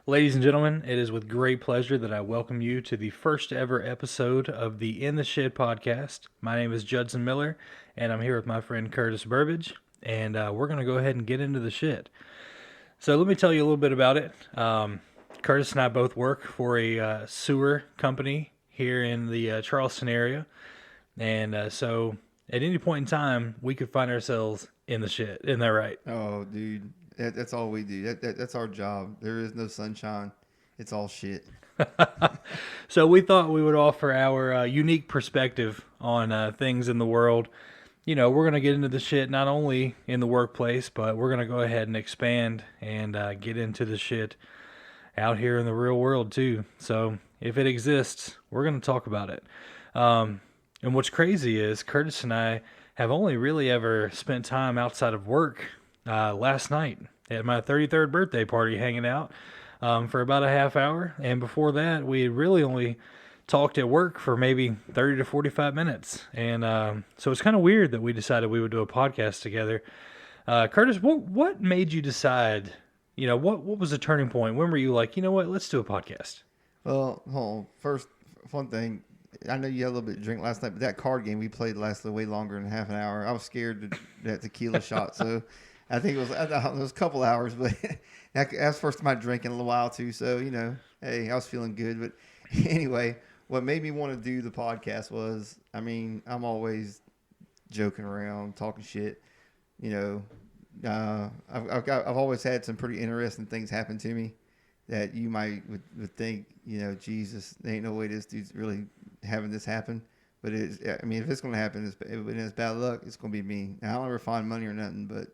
Ladies and gentlemen, it is with great pleasure that I welcome you to the first ever episode of the In the Shed podcast. My name is Judson Miller, and I'm here with my friend Curtis Burbage, and we're going to go ahead and get into the shed. So let me tell you a little bit about it. Curtis and I both work for a sewer company here in the Charleston area, and so at any point in time, we could find ourselves in the shed. Isn't that right? Oh, dude, that's all we do. That's our job. There is no sunshine. It's all shit. So we thought we would offer our unique perspective on things in the world. You know, we're going to get into the shit not only in the workplace, but we're going to go ahead and expand and get into the shit out here in the real world too. So if it exists, we're going to talk about it. And what's crazy is Curtis and I have only really ever spent time outside of work last night at my 33rd birthday party hanging out for about a half hour. And before that, we had really only talked at work for maybe 30 to 45 minutes. And so it's kind of weird that we decided we would do a podcast together. Curtis, what made you decide, what was the turning point? When were you like, you know what, let's do a podcast? Well, hold on. First, one thing. I know you had a little bit of drink last night, but that card game we played lasted way longer than half an hour. I was scared to that tequila shot, so I think it was a couple hours, but that's the first time I drank in a little while too. So hey, I was feeling good. But anyway, what made me want to do the podcast was, I'm always joking around, talking shit. I've always had some pretty interesting things happen to me that you would think, Jesus, there ain't no way this dude's really having this happen. But if it's going to happen, it's bad luck. It's going to be me. Now, I don't ever find money or nothing, but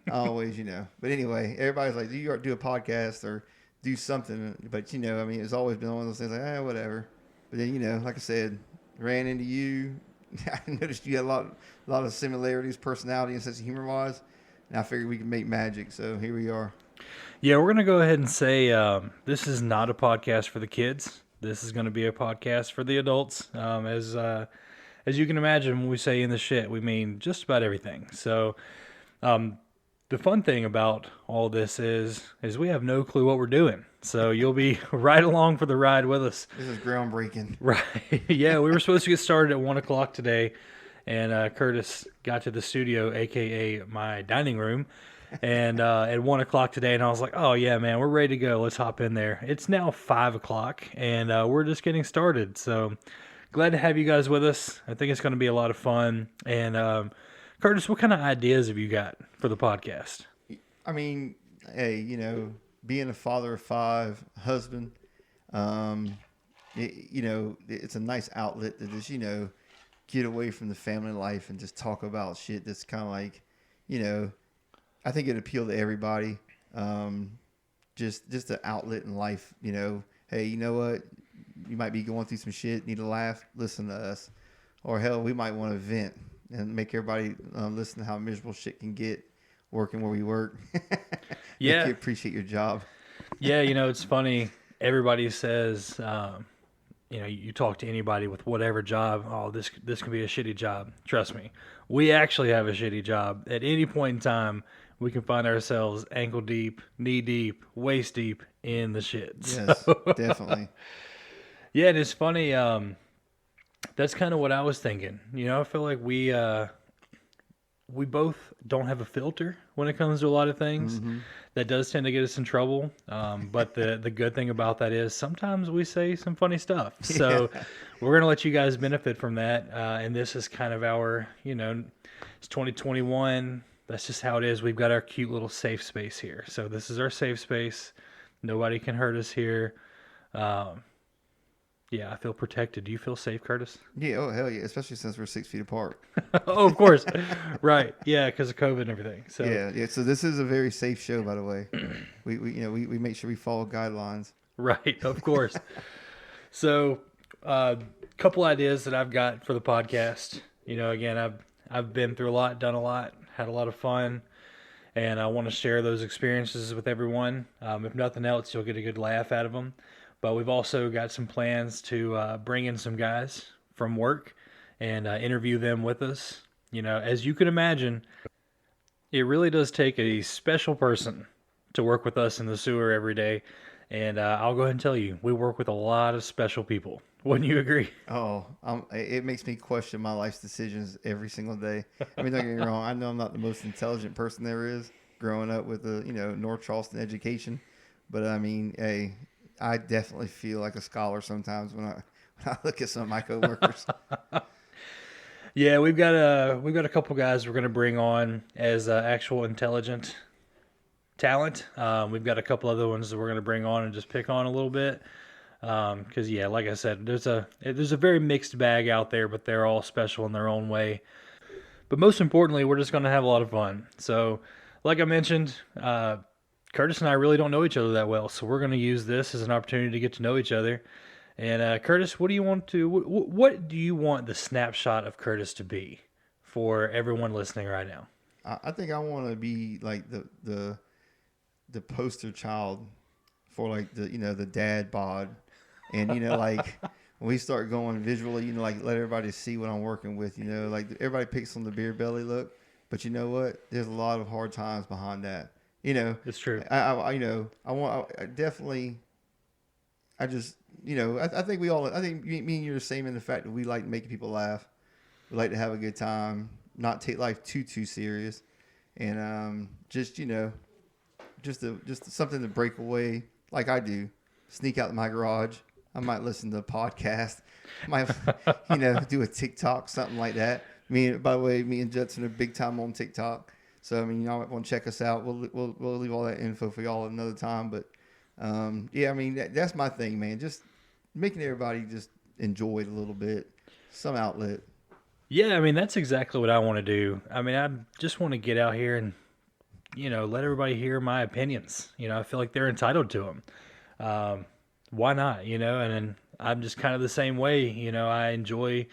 I always, But anyway, everybody's like, do a podcast or do something. But, it's always been one of those things like, whatever. But then, like I said, ran into you. I noticed you had a lot of similarities, personality and sense of humor wise. And I figured we could make magic. So here we are. Yeah, we're going to go ahead and say this is not a podcast for the kids. This is going to be a podcast for the adults. As you can imagine, when we say in the shit, we mean just about everything. So the fun thing about all this is we have no clue what we're doing. So you'll be right along for the ride with us. This is groundbreaking. Right. Yeah, we were supposed to get started at 1 o'clock today, and Curtis got to the studio, a.k.a. my dining room, and at 1 o'clock today, and I was like, oh yeah, man, we're ready to go. Let's hop in there. It's now 5 o'clock, and we're just getting started. So glad to have you guys with us. I think it's going to be a lot of fun. And Curtis, what kind of ideas have you got for the podcast? Hey, being a father of 5, husband, it's a nice outlet to just, get away from the family life and just talk about shit that's kind of like, I think it'd appeal to everybody. Just an outlet in life, Hey, you know what? You might be going through some shit, need a laugh, listen to us. Or hell, we might want to vent and make everybody listen to how miserable shit can get working where we work. Yeah. Make you appreciate your job. Yeah, it's funny. Everybody says, you talk to anybody with whatever job, oh, this can be a shitty job. Trust me, we actually have a shitty job. At any point in time, we can find ourselves ankle deep, knee deep, waist deep in the shit. Yes, definitely. Yeah, and it's funny. That's kind of what I was thinking. I feel like we both don't have a filter when it comes to a lot of things. Mm-hmm. That does tend to get us in trouble. But the good thing about that is sometimes we say some funny stuff. So we're going to let you guys benefit from that. And this is kind of our, it's 2021. That's just how it is. We've got our cute little safe space here. So this is our safe space. Nobody can hurt us here. Yeah, I feel protected. Do you feel safe, Curtis? Yeah, oh hell yeah, especially since we're 6 feet apart. Oh, of course. Right. Yeah, because of COVID and everything. So yeah. So this is a very safe show, by the way. We make sure we follow guidelines. Right, of course. So, couple ideas that I've got for the podcast. Again, I've been through a lot, done a lot, had a lot of fun, and I want to share those experiences with everyone. If nothing else, you'll get a good laugh out of them. But we've also got some plans to bring in some guys from work and interview them with us. As you can imagine, it really does take a special person to work with us in the sewer every day. And I'll go ahead and tell you, we work with a lot of special people. Wouldn't you agree? Oh, it makes me question my life's decisions every single day. I mean, don't get me wrong. I know I'm not the most intelligent person there is, growing up with a North Charleston education, but I mean, hey, I definitely feel like a scholar sometimes when I look at some of my coworkers. Yeah, we've got a couple guys we're going to bring on as actual intelligent talent. We've got a couple other ones that we're going to bring on and just pick on a little bit. Because yeah, like I said, there's a very mixed bag out there, but they're all special in their own way. But most importantly, we're just going to have a lot of fun. So, like I mentioned, Curtis and I really don't know each other that well, so we're going to use this as an opportunity to get to know each other. And Curtis, what do you want to? What do you want the snapshot of Curtis to be for everyone listening right now? I think I want to be like the poster child for like the dad bod, and like when we start going visually, like let everybody see what I'm working with. Like everybody picks on the beer belly look, but you know what? There's a lot of hard times behind that. It's true. I definitely. I just, I think we all, I think me and you are the same in the fact that we like making people laugh. We like to have a good time, not take life too serious. And just something to break away like I do. Sneak out of my garage. I might listen to a podcast. Might, do a TikTok, something like that. By the way, me and Judson are big time on TikTok. So, I mean, y'all might want to check us out. We'll leave all that info for y'all another time. But, yeah, I mean, that's my thing, man. Just making everybody just enjoy it a little bit. Some outlet. Yeah, I mean, that's exactly what I want to do. I mean, I just want to get out here and, let everybody hear my opinions. I feel like they're entitled to them. Why not, And then I'm just kind of the same way. I enjoy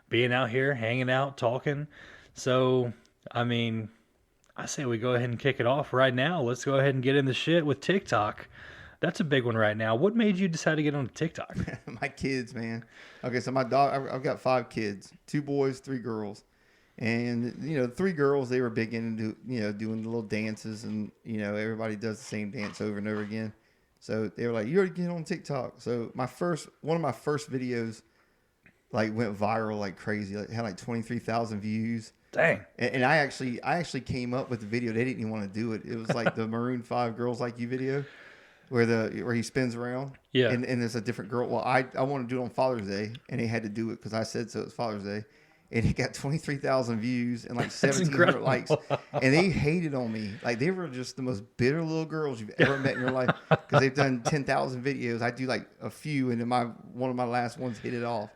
being out here, hanging out, talking. So, I mean, I say we go ahead and kick it off right now. Let's go ahead and get in the shit with TikTok. That's a big one right now. What made you decide to get on TikTok? My kids, man. Okay, so my dog, I've got 5 kids, 2 boys, 3 girls. And, 3 girls, they were big into, doing the little dances and, everybody does the same dance over and over again. So they were like, you already get on TikTok. So one of my first videos, like went viral like crazy. Like had like 23,000 views. Dang. And I actually came up with the video. They didn't even want to do it. It was like the Maroon 5 Girls Like You video where he spins around. Yeah. And there's a different girl. Well, I want to do it on Father's Day, and they had to do it because I said so. It was Father's Day. And it got 23,000 views and like 1,700 likes. And they hated on me. Like they were just the most bitter little girls you've ever met in your life because they've done 10,000 videos. I do like a few, and then one of my last ones hit it off.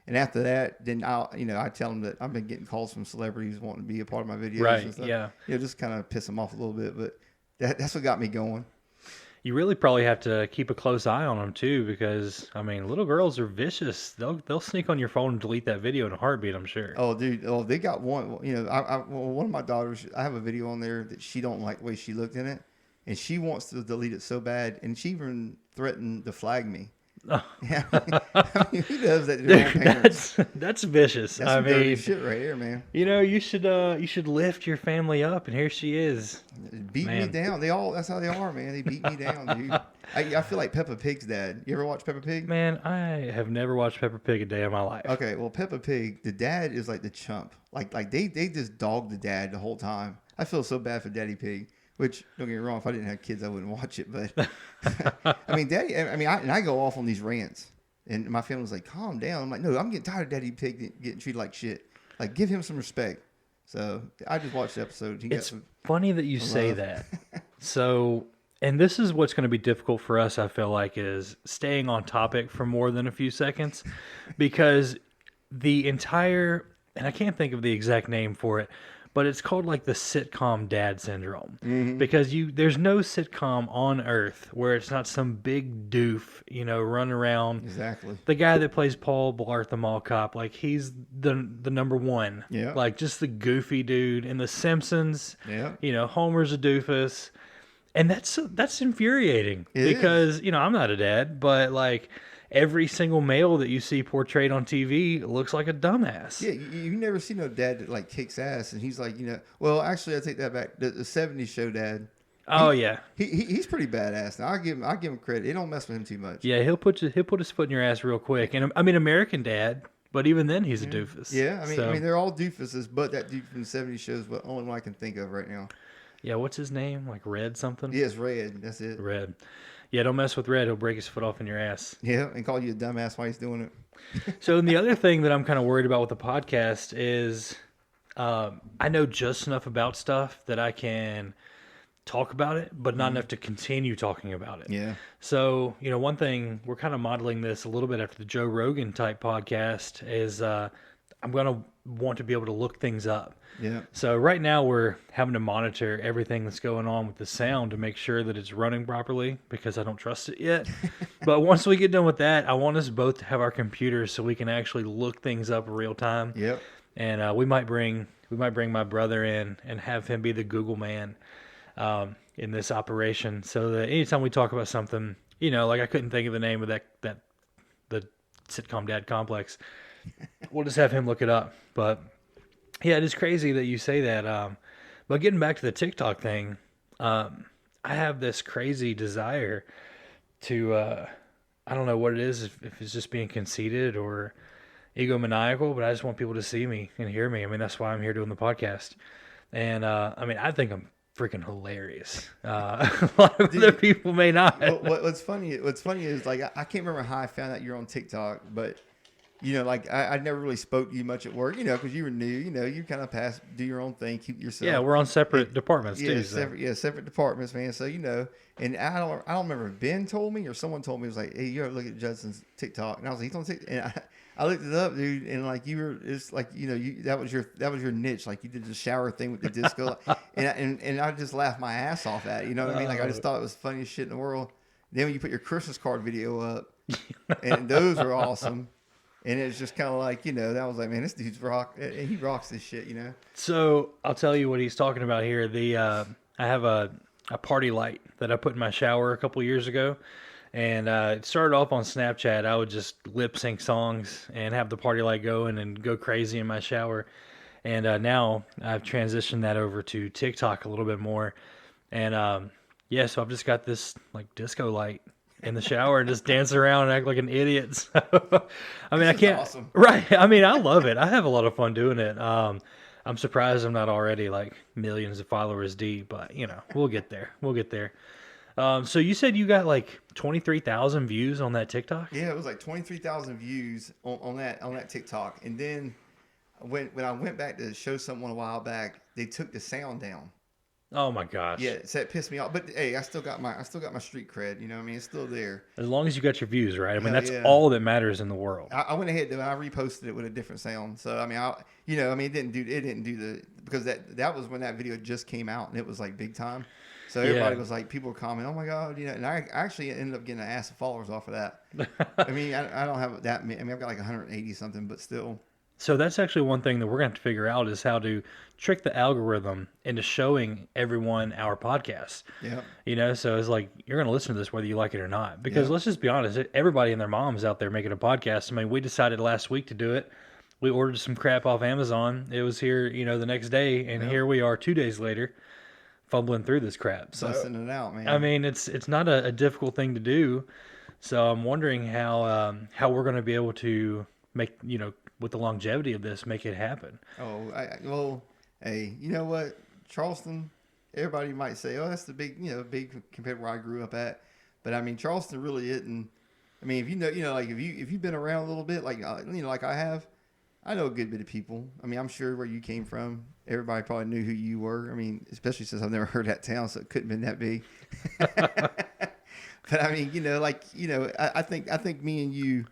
And after that, then I tell them that I've been getting calls from celebrities wanting to be a part of my videos. Right, and stuff. yeah. Just kind of piss them off a little bit. But that's what got me going. You really probably have to keep a close eye on them too, because I mean, little girls are vicious. They'll sneak on your phone and delete that video in a heartbeat, I'm sure. Oh, dude. Oh, they got one. One of my daughters. I have a video on there that she don't like the way she looked in it, and she wants to delete it so bad, and she even threatened to flag me. Oh. Yeah, I mean, who does that to their own parents? That's vicious. That's some dirty shit right here, man. You should lift your family up, and here she is. Beat me down. That's how they are, man. They beat me down, dude. I feel like Peppa Pig's dad. You ever watch Peppa Pig? Man, I have never watched Peppa Pig a day of my life. Okay, well, Peppa Pig, the dad is like the chump. Like they just dog the dad the whole time. I feel so bad for Daddy Pig. Which, don't get me wrong, if I didn't have kids, I wouldn't watch it. But, I mean, I go off on these rants. And my family's like, calm down. I'm like, no, I'm getting tired of Daddy Pig getting treated like shit. Like, give him some respect. So, I just watched the episode. It's funny that you say that. So, and this is what's going to be difficult for us, I feel like, is staying on topic for more than a few seconds. Because the entire, and I can't think of the exact name for it, but it's called like the sitcom dad syndrome. Mm-hmm. Because there's no sitcom on earth where it's not some big doof, running around. Exactly. The guy that plays Paul Blart the Mall Cop, like he's the number one. Yeah. Like just the goofy dude. In The Simpsons, yeah. Homer's a doofus. And that's infuriating because, I'm not a dad, but like every single male that you see portrayed on TV looks like a dumbass. Yeah, you never see no dad that like kicks ass, and he's like, well, actually, I take that back. The '70s show dad, Oh yeah, He's pretty badass. Now I give him credit. It don't mess with him too much. yeah. He'll put his foot in your ass real quick. And I mean, American Dad, but even then he's a Yeah, doofus. yeah. I So mean, they're all doofuses, but that dude from the '70s shows what only one I can think of right now. yeah, what's his name? Like Red something? Yeah, it's Red. That's it. Red. Yeah, don't mess with Red. He'll break his foot off in your ass. Yeah, and call you a dumbass while he's doing it. So, and the other thing that I'm kind of worried about with the podcast is I know just enough about stuff that I can talk about it, but not enough to continue talking about it. Yeah. So, you know, one thing we're kind of modeling this a little bit after the Joe Rogan type podcast is I'm going to want to be able to look things up. Yeah. So right now we're having to monitor everything that's going on with the sound to make sure that it's running properly because I don't trust it yet. But once we get done with that, I want us both to have our computers so we can actually look things up real time. Yep. And we might bring my brother in and have him be the Google man in this operation, so that anytime we talk about something, you know, like I couldn't think of the name of the sitcom Dad Complex, we'll just have him look it up. But yeah, it is crazy that you say that. But getting back to the TikTok thing, I have this crazy desire to, I don't know what it is, if it's just being conceited or egomaniacal, but I just want people to see me and hear me. I mean, that's why I'm here doing the podcast. And, I mean, I think I'm freaking hilarious. A lot of other people may not. What's funny is like, I can't remember how I found out you're on TikTok, but you know, like I never really spoke to you much at work, you know, because you were new, you know, you kind of do your own thing, keep yourself. Yeah, we're on separate departments too. Separate departments, man. So, you know, and I don't remember if Ben told me or someone told me, it was like, hey, you ever look at Judson's TikTok? And I was like, he's on TikTok. And I looked it up, dude, and like it's like, you know, that was your niche, like you did the shower thing with the disco, and I just laughed my ass off at it, you know what I mean? Like I just thought it was the funniest shit in the world. Then when you put your Christmas card video up, and those were awesome. And it's just kind of like, you know, that was like, man, this dude's he rocks this shit, you know? So I'll tell you what he's talking about here. I have a party light that I put in my shower a couple years ago. And it started off on Snapchat. I would just lip sync songs and have the party light going and go crazy in my shower. And now I've transitioned that over to TikTok a little bit more. And yeah, so I've just got this like disco light in the shower and just dance around and act like an idiot. So, I mean, I can't. Awesome. Right. I mean, I love it. I have a lot of fun doing it. I'm surprised I'm not already like millions of followers deep, but you know, we'll get there. We'll get there. So you said you got like 23,000 views on that TikTok? Yeah, it was like 23,000 views on that TikTok. And then when I went back to show someone a while back, they took the sound down. Oh my gosh. Yeah, so that pissed me off. But hey, I still got my street cred. You know what I mean? It's still there. As long as you got your views right. I mean, that's yeah. all that matters in the world. I went ahead and I reposted it with a different sound. So I mean, it didn't do because that was when that video just came out and it was like big time. So everybody was like, people were commenting, oh my God, you know, and I actually ended up getting an ass of followers off of that. I mean, I don't have that many. I mean, I've got like 180 something, but still. So that's actually one thing that we're going to have to figure out is how to trick the algorithm into showing everyone our podcast. Yeah. You know, so it's like, you're going to listen to this whether you like it or not. Because let's just be honest, everybody and their mom's out there making a podcast. I mean, we decided last week to do it. We ordered some crap off Amazon. It was here, you know, the next day. And here we are 2 days later fumbling through this crap. So, busting it out, man. I mean, it's not a difficult thing to do. So I'm wondering how we're going to be able to make, you know, with the longevity of this, make it happen. Oh, well, hey, you know what? Charleston, everybody might say, oh, that's big compared to where I grew up at. But I mean, Charleston really isn't. I mean, if you know, like if you've been around a little bit, like, you know, like I have, I know a good bit of people. I mean, I'm sure where you came from, everybody probably knew who you were. I mean, especially since I've never heard that town, so it couldn't have been that big. But I mean, you know, like, you know, I think me and you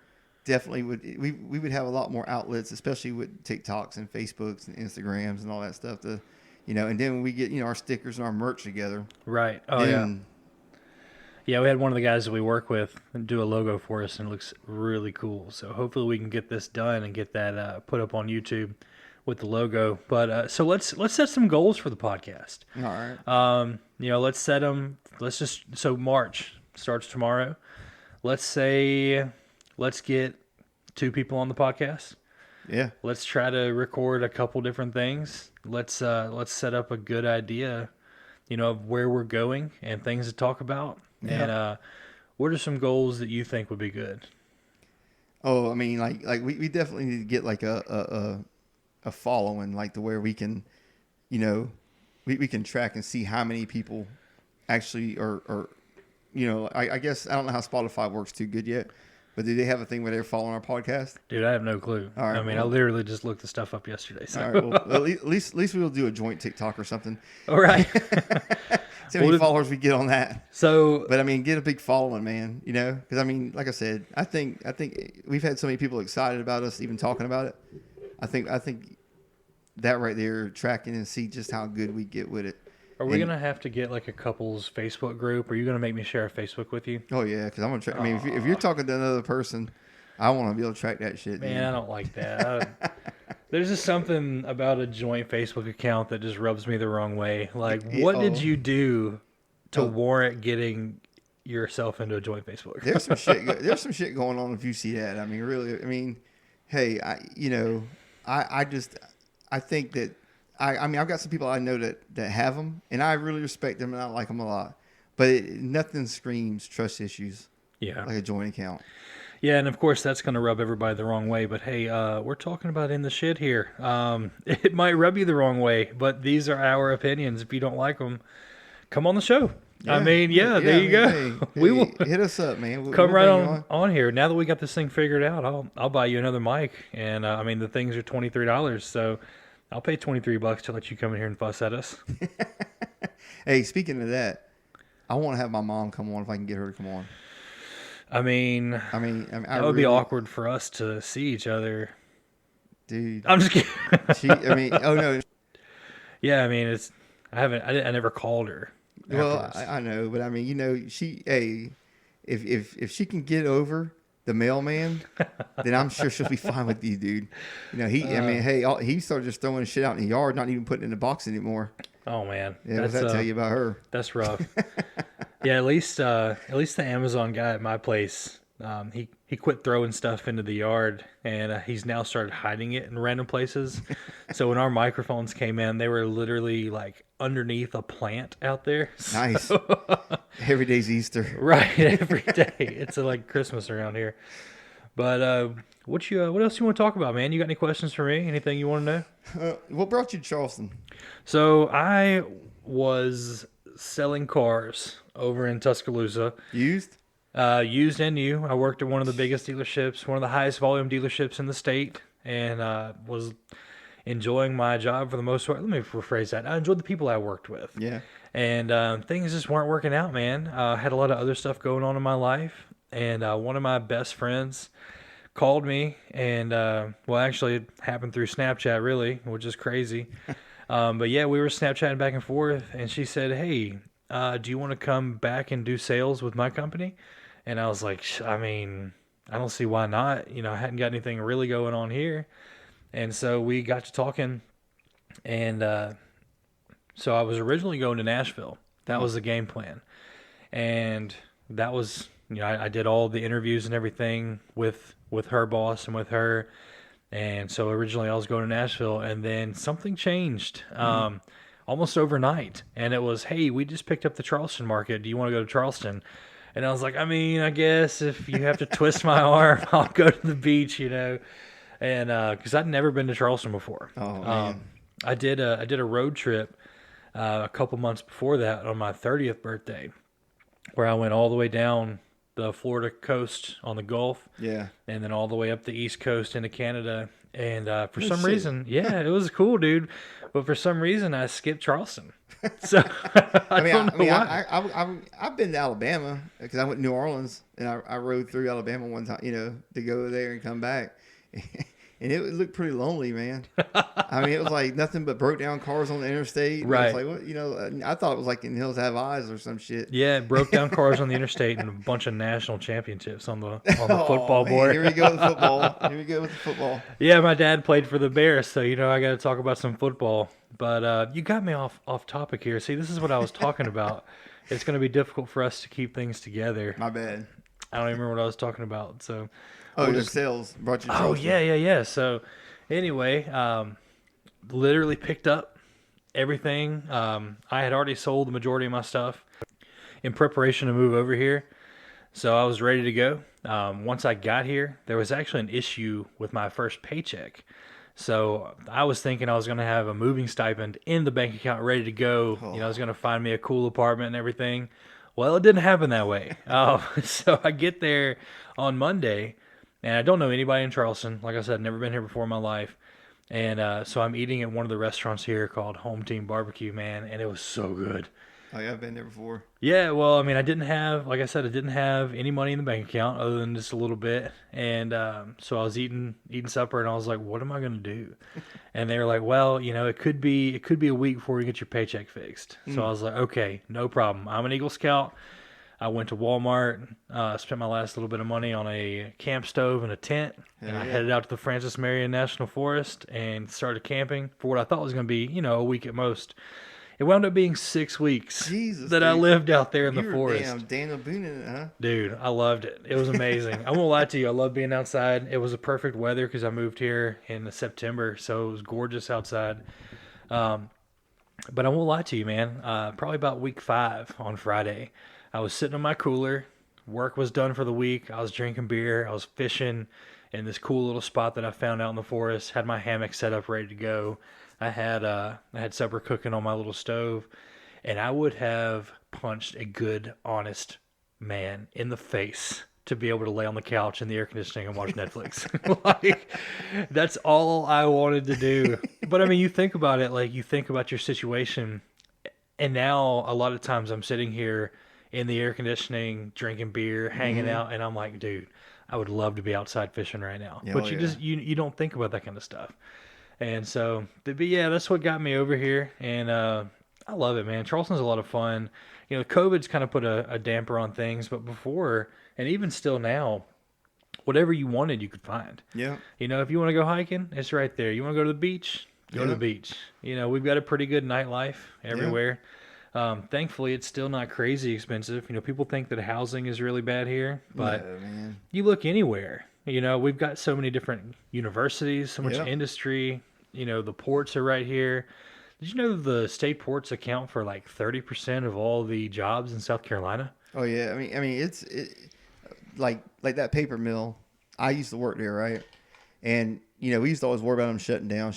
definitely we would have a lot more outlets, especially with TikToks and Facebooks and Instagrams and all that stuff to, you know, and then when we get, you know, our stickers and our merch together. Right. Oh, then, yeah, we had one of the guys that we work with do a logo for us, and it looks really cool. So hopefully we can get this done and get that put up on YouTube with the logo. But so let's set some goals for the podcast. All right. You know, let's set them. So March starts tomorrow. Let's get 2 people on the podcast. Yeah. Let's try to record a couple different things. Let's set up a good idea of where we're going and things to talk about. Yeah. And what are some goals that you think would be good? Oh, I mean, like we definitely need to get like a following, like to where we can, we can track and see how many people actually are I guess I don't know how Spotify works too good yet, but do they have a thing where they're following our podcast? Dude, I have no clue. All right, I mean, I well, literally just looked the stuff up yesterday. So. all right, well, at least we'll do a joint TikTok or something. All right. See how many followers we get on that. So, But I mean, get a big following, man. Because I mean, like I said, I think we've had so many people excited about us even talking about it. I think that right there, tracking and see just how good we get with it. are we going to have to get like a couple's Facebook group? Are you going to make me share a Facebook with you? Oh yeah, because I'm gonna track. I mean, if you're talking to another person, I want to be able to track that shit. Man, dude. I don't like that. There's just something about a joint Facebook account that just rubs me the wrong way. Like, what did you do to warrant getting yourself into a joint Facebook? There's some shit. There's some shit going on if you see that. I mean, really. I mean, hey, I think that I mean, I've got some people I know that have them, and I really respect them and I like them a lot. But nothing screams trust issues Yeah. like a joint account. Yeah, and of course that's going to rub everybody the wrong way. But hey, we're talking about in the shit here. It might rub you the wrong way, but these are our opinions. If you don't like them, come on the show. Yeah. I mean, there you go. Hey, We will hit us up, man. come we'll right bring you on here. Now that we got this thing figured out, I'll buy you another mic. And I mean, the things are $23, so I'll pay $23 to let you come in here and fuss at us. Hey, speaking of that, I want to have my mom come on if I can get her to come on. I mean, that would be awkward for us to see each other. dude. I'm just kidding. Oh no. Yeah, I mean, I never called her. Well, I know, but I mean, if she can get over the mailman, then I'm sure she'll be fine with you, dude. He started just throwing shit out in the yard, not even putting it in the box anymore. Oh man, Yeah, what does that tell you about her? That's rough. Yeah, at least the Amazon guy at my place, he quit throwing stuff into the yard, and he's now started hiding it in random places. So when our microphones came in, they were literally like underneath a plant out there. Nice. Every day's Easter. Right, every day. It's like Christmas around here. But what else you want to talk about, man? You got any questions for me? Anything you want to know? What brought you to Charleston? So I was selling cars over in Tuscaloosa. Used? Used and new. I worked at one of the biggest dealerships, one of the highest volume dealerships in the state, and was enjoying my job for the most part. Let me rephrase that. I enjoyed the people I worked with. Yeah. And things just weren't working out, man. Had a lot of other stuff going on in my life, and one of my best friends called me, and actually it happened through Snapchat, really, which is crazy. But yeah, we were Snapchatting back and forth, and she said, "Hey, do you want to come back and do sales with my company?" And I was like, I mean, I don't see why not. I hadn't got anything really going on here. And so we got to talking, and so I was originally going to Nashville. That was the game plan. And that was, I did all the interviews and everything with her boss and with her. And so originally I was going to Nashville, and then something changed almost overnight. And it was, hey, we just picked up the Charleston market. Do you want to go to Charleston? And I was like, I mean, I guess if you have to twist my arm, I'll go to the beach, And because I'd never been to Charleston before. Oh, man. I did a road trip a couple months before that on my 30th birthday, where I went all the way down the Florida coast on the Gulf. Yeah. And then all the way up the East Coast into Canada. And for some reason, yeah, it was cool, dude. But for some reason, I skipped Charleston. So I don't know why. I've been to Alabama because I went to New Orleans and I rode through Alabama one time, to go there and come back. And it looked pretty lonely, man. I mean, it was like nothing but broke down cars on the interstate. Right. It was like, what, I thought it was like In Hills Have Eyes or some shit. Yeah, broke down cars on the interstate and a bunch of national championships on the football board. Here we go with football. Here we go with the football. Yeah, my dad played for the Bears, so I got to talk about some football. But you got me off topic here. See, this is what I was talking about. It's going to be difficult for us to keep things together. My bad. I don't even remember what I was talking about. So. Oh, the sales brought you to Charleston. Oh, yeah. So, anyway, literally picked up everything. I had already sold the majority of my stuff in preparation to move over here. So I was ready to go. Once I got here, there was actually an issue with my first paycheck. So I was thinking I was going to have a moving stipend in the bank account ready to go. Oh, I was going to find me a cool apartment and everything. Well, it didn't happen that way. So I get there on Monday, and I don't know anybody in Charleston. Like I said, never been here before in my life. And so I'm eating at one of the restaurants here called Home Team Barbecue, man, and it was so good. oh yeah, I've been there before. Yeah, well, I mean, I didn't have, like I said, I didn't have any money in the bank account other than just a little bit, and so I was eating supper, and I was like, "What am I gonna do?" And they were like, "Well, it could be a week before you get your paycheck fixed." So I was like, "Okay, no problem. I'm an Eagle Scout." I went to Walmart, spent my last little bit of money on a camp stove and a tent, and Hell I yeah. headed out to the Francis Marion National Forest and started camping for what I thought was going to be, a week at most. It wound up being 6 weeks Jesus, that I dude. lived out there in the You were forest. damn Daniel Boone in it, huh? Dude, I loved it. It was amazing. I won't lie to you. I love being outside. It was a perfect weather because I moved here in September, so it was gorgeous outside. Um, but I won't lie to you, man. Probably about week 5 on Friday, I was sitting on my cooler. Work was done for the week. I was drinking beer. I was fishing in this cool little spot that I found out in the forest. Had my hammock set up, ready to go. I had supper cooking on my little stove, and I would have punched a good, honest man in the face to be able to lay on the couch in the air conditioning and watch Netflix. Like, that's all I wanted to do. But I mean, you think about it, like you think about your situation, and now a lot of times I'm sitting here in the air conditioning, drinking beer, hanging out, and I'm like, dude, I would love to be outside fishing right now. Yeah, oh, But you yeah. just you don't think about that kind of stuff. And so, but yeah, that's what got me over here, and I love it, man. Charleston's a lot of fun. COVID's kind of put a damper on things, but before, and even still now, whatever you wanted, you could find. Yeah. If you want to go hiking, it's right there. You want to go to the beach, go to Yeah. the beach. We've got a pretty good nightlife Yeah. everywhere. Thankfully, it's still not crazy expensive. People think that housing is really bad here, but No, man. you look anywhere. We've got so many different universities, so much Yeah. industry. The ports are right here. Did you know the state ports account for like 30% of all the jobs in South Carolina? Oh yeah. I mean, like that paper mill. I used to work there, right? And we used to always worry about them shutting down,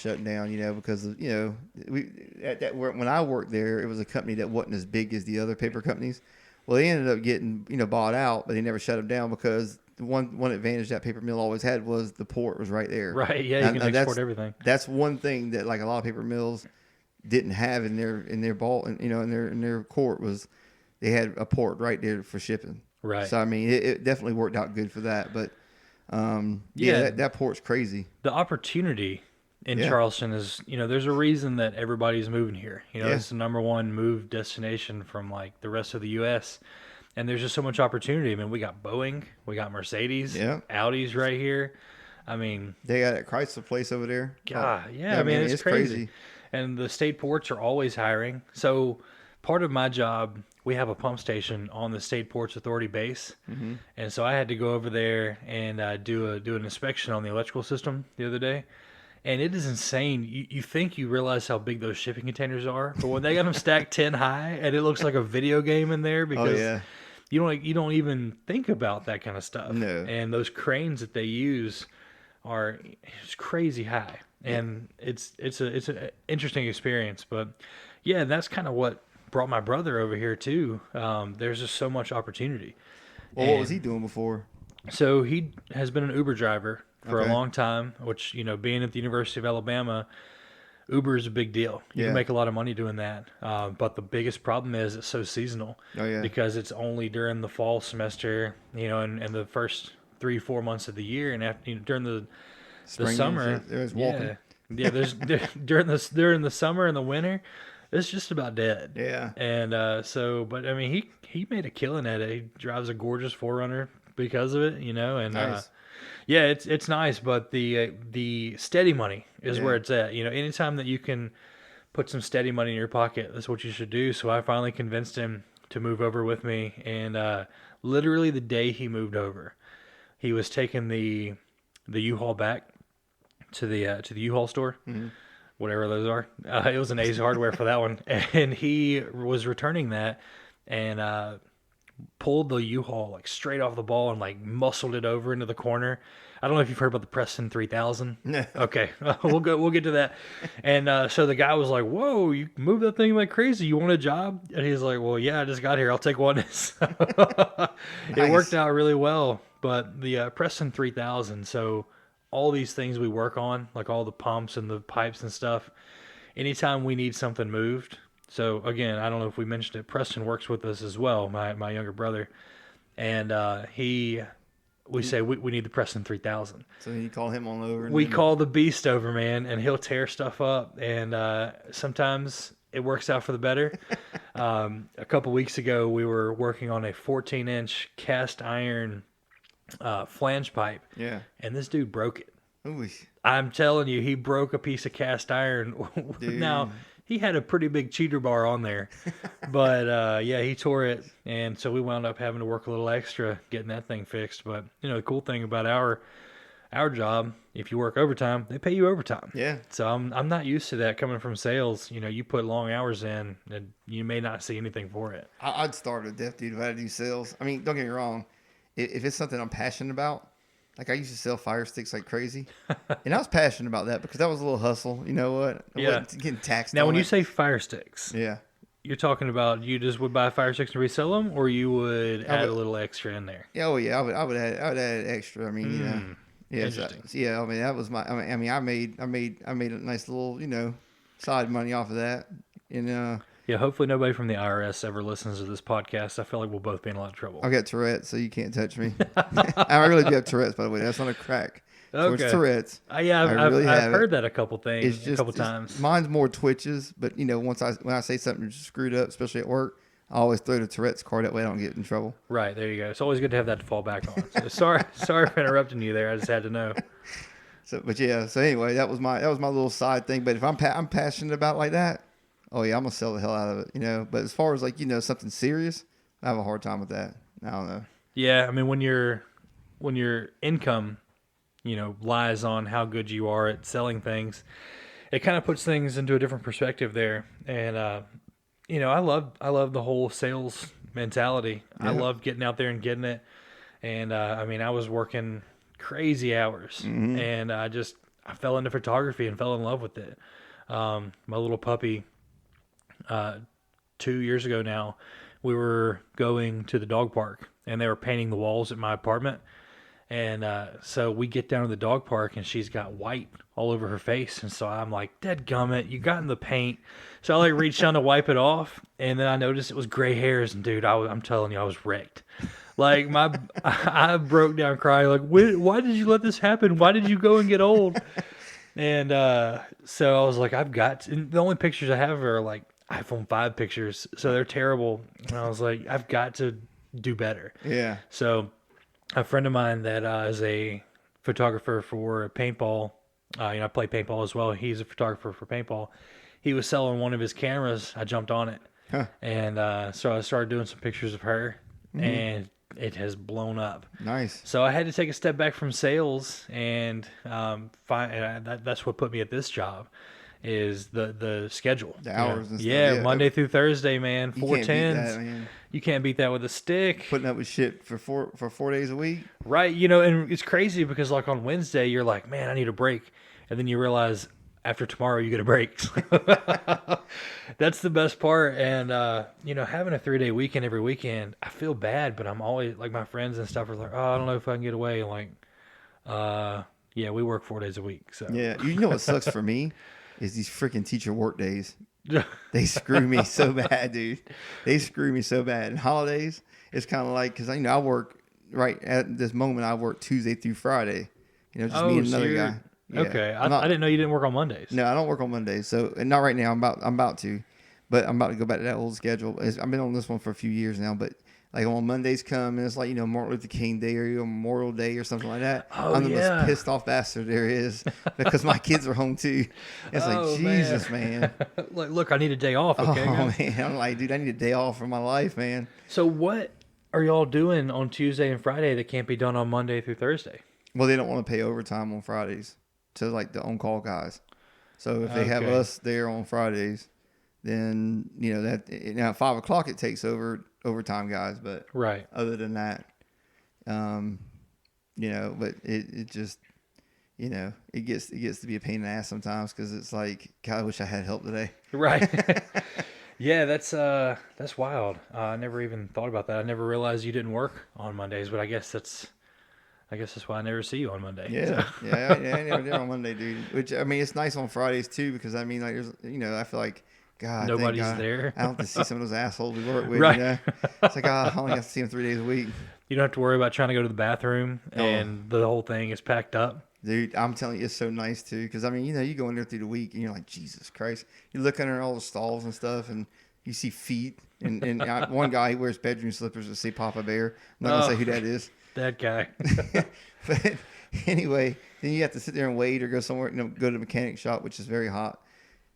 because we at that work when I worked there, it was a company that wasn't as big as the other paper companies. Well, they ended up getting bought out, but they never shut them down because the one advantage that paper mill always had was the port was right there. Right, yeah, you And- can and export everything. That's one thing that like a lot of paper mills didn't have in their ball, in their court was they had a port right there for shipping. Right. So I mean, it definitely worked out good for that. But Yeah. that port's crazy. The opportunity in Yeah. Charleston is, there's a reason that everybody's moving here. Yeah. It's the number one move destination from like the rest of the U.S. And there's just so much opportunity. I mean, we got Boeing, we got Mercedes, Yeah. Audi's right here. I mean, They got that Chrysler place over there. God, yeah, I mean, it's crazy. And the state ports are always hiring. So part of my job, we have a pump station on the State Ports Authority base, and so I had to go over there and do an inspection on the electrical system the other day. And it is insane. You think you realize how big those shipping containers are, but when they got them stacked 10 high, and it looks like a video game in there Oh because yeah. you don't even think about that kind of stuff. No. And those cranes that they use are it's crazy high, and it's an interesting experience. But yeah, that's kind of what brought my brother over here too. There's just so much opportunity. Well, what was he doing before? So he has been an Uber driver for Okay. a long time, which being at the University of Alabama, Uber is a big deal. You Yeah. can make a lot of money doing that. But the biggest problem is it's so seasonal. Oh, yeah. Because it's only during the fall semester, and the first 3-4 months of the year, and after during the Spring summer, and shit, there's walking. yeah, during the summer and the winter, it's just about dead. Yeah. And but I mean, he made a killing at it. He drives a gorgeous 4Runner because of it, and Nice. yeah, it's nice, but the steady money is Yeah. where it's at. Anytime that you can put some steady money in your pocket, that's what you should do. So I finally convinced him to move over with me, and literally the day he moved over, he was taking the U-Haul back to the U-Haul store. whatever those are. It was an Ace Hardware for that one, and he was returning that, and pulled the U-Haul like straight off the ball and like muscled it over into the corner. I don't know if you've heard about the Preston 3000. No. Okay, we'll get to that. And so the guy was like, "Whoa, you moved that thing like crazy. You want a job?" And he's like, "Well, yeah, I just got here. I'll take one." So it worked out really well. But the Preston 3000. So all these things we work on, like all the pumps and the pipes and stuff, anytime we need something moved. So again, I don't know if we mentioned it. Preston works with us as well, my younger brother, and we say we need the Preston 3000. So you call him on over. We call the beast over, man, and he'll tear stuff up, and sometimes it works out for the better. A couple weeks ago, we were working on a 14-inch cast iron flange pipe, Yeah. and this dude broke it. Ooh. I'm telling you, he broke a piece of cast iron. Dude. Now, he had a pretty big cheater bar on there, but yeah, he tore it, and so we wound up having to work a little extra getting that thing fixed. But you know, the cool thing about our job, if you work overtime, they pay you overtime. Yeah. So I'm not used to that coming from sales. You know, you put long hours in, and you may not see anything for it. I'd start with death, dude, if I had to do sales. I mean, don't get me wrong. If it's something I'm passionate about, like I used to sell fire sticks like crazy, and I was passionate about that because that was a little hustle. You know what? I wasn't getting taxed. Now, on when it. you say fire sticks, yeah, you're talking about you just would buy fire sticks and resell them, or you would add a little extra in there. yeah, oh yeah, I would add extra. I mean, you know, yeah, Interesting. yeah. I mean, that was my. I mean, I made a nice little, side money off of that. And Yeah, hopefully nobody from the IRS ever listens to this podcast. I feel like we'll both be in a lot of trouble. I got Tourette's, so you can't touch me. I really do have Tourette's, by the way. That's not a crack. So Okay. it's Tourette's. Yeah, I've really have heard that a couple times. Mine's more twitches, but when I say something screwed up, especially at work, I always throw the Tourette's card. That way I don't get in trouble. Right, there you go. It's always good to have that to fall back on. So sorry for interrupting you there. I just had to know. So, but yeah. So anyway, that was my little side thing. But if I'm passionate about like that, oh yeah, I'm gonna sell the hell out of it. But as far as like something serious, I have a hard time with that. I don't know. Yeah, I mean when your income, lies on how good you are at selling things, it kind of puts things into a different perspective there. And I love the whole sales mentality. Yeah. I love getting out there and getting it. And I mean, I was working crazy hours, and I fell into photography and fell in love with it. My little puppy, 2 years ago now, we were going to the dog park, and they were painting the walls at my apartment. And so we get down to the dog park, and she's got white all over her face. And so I'm like, dadgummit, you got in the paint. So I like reached down to wipe it off, and then I noticed it was gray hairs. And dude, I'm telling you, I was wrecked. Like I broke down crying. Like, why did you let this happen? Why did you go and get old? And so I was like, I've got to, and the only pictures I have are like iPhone 5 pictures, so they're terrible. And I was like, I've got to do better. Yeah. So a friend of mine that is a photographer for paintball, I play paintball as well. He's a photographer for paintball. He was selling one of his cameras. I jumped on it. Huh. And so I started doing some pictures of her, and it has blown up. Nice. So I had to take a step back from sales, and that's what put me at this job, is the schedule. The hours and stuff. Yeah, Monday through Thursday, man. You 4 can't beat tens. that, man. You can't beat that with a stick. Putting up with shit for 4 days a week. Right. And it's crazy because like on Wednesday, you're like, man, I need a break. And then you realize after tomorrow you get a break. That's the best part. And, having a 3-day weekend every weekend, I feel bad, but I'm always like, my friends and stuff are like, oh, I don't know if I can get away. And like, yeah, we work 4 days a week. So Yeah. You know what sucks for me is these freaking teacher work days. They screw me so bad, dude. They screw me so bad. And holidays, it's kind of like, because I work right at this moment, I work Tuesday through Friday. Just me and another guy. Yeah. Okay. I didn't know you didn't work on Mondays. No, I don't work on Mondays. So, and not right now. I'm about to, but I'm about to go back to that old schedule. I've been on this one for a few years now, but like when Mondays come and it's like, Martin Luther King Day or Memorial Day or something like that. Oh, I'm the most pissed off bastard there is because my kids are home too. It's like, Jesus, man. Like, look, I need a day off. Okay. Oh, man. I'm like, dude, I need a day off from my life, man. So what are y'all doing on Tuesday and Friday that can't be done on Monday through Thursday? Well, they don't want to pay overtime on Fridays to like the on-call guys. So if they have Okay. us there on Fridays, then that now at 5 o'clock it takes over overtime guys. But Right. other than that, um, but it just it gets to be a pain in the ass sometimes because it's like, God, I wish I had help today. Right. Yeah, that's wild. I never even thought about that. I never realized you didn't work on Mondays, but I guess that's why I never see you on Monday. Yeah, So. yeah, I never did on Monday, dude. Which I mean, it's nice on Fridays too because I mean, like, there's I feel like, God, thank Nobody's God, there. I don't have to see some of those assholes we work with. Right. It's like, I only have to see them 3 days a week. You don't have to worry about trying to go to the bathroom Oh, and the whole thing is packed up. dude, I'm telling you, it's so nice too because I mean, you go in there through the week and you're like, Jesus Christ, you look under all the stalls and stuff and you see feet and one guy, he wears bedroom slippers that say Papa Bear. I'm not gonna say Oh, who that is. that guy. But anyway, then you have to sit there and wait or go somewhere, go to the mechanic shop, which is very hot,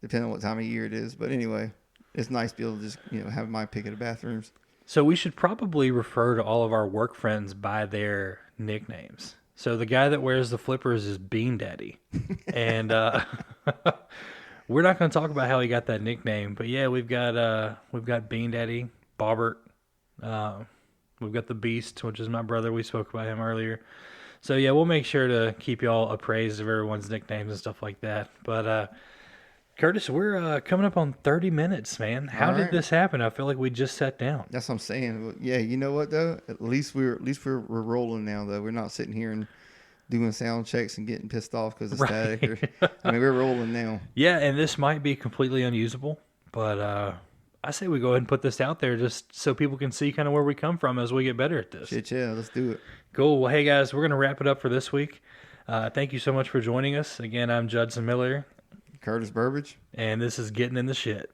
depending on what time of year it is. But anyway, it's nice to be able to just, have my pick of the bathrooms. So we should probably refer to all of our work friends by their nicknames. So the guy that wears the flippers is Bean Daddy. And we're not going to talk about how he got that nickname, but yeah, we've got Bean Daddy, Bobbert, uh, we've got the Beast, which is my brother. We spoke about him earlier. So yeah, we'll make sure to keep y'all appraised of everyone's nicknames and stuff like that. But Curtis, we're coming up on 30 minutes, man. All How did right. this happen? I feel like we just sat down. That's what I'm saying. Well, yeah, you know what though? At least we're rolling now though. We're not sitting here and doing sound checks and getting pissed off because it's static. I mean, we're rolling now. Yeah, and this might be completely unusable, but I say we go ahead and put this out there just so people can see kind of where we come from as we get better at this. Shit, yeah, let's do it. Cool. Well, hey guys, we're going to wrap it up for this week. Thank you so much for joining us. Again, I'm Judson Miller, Curtis Burbage. and this is Getting in the Shit.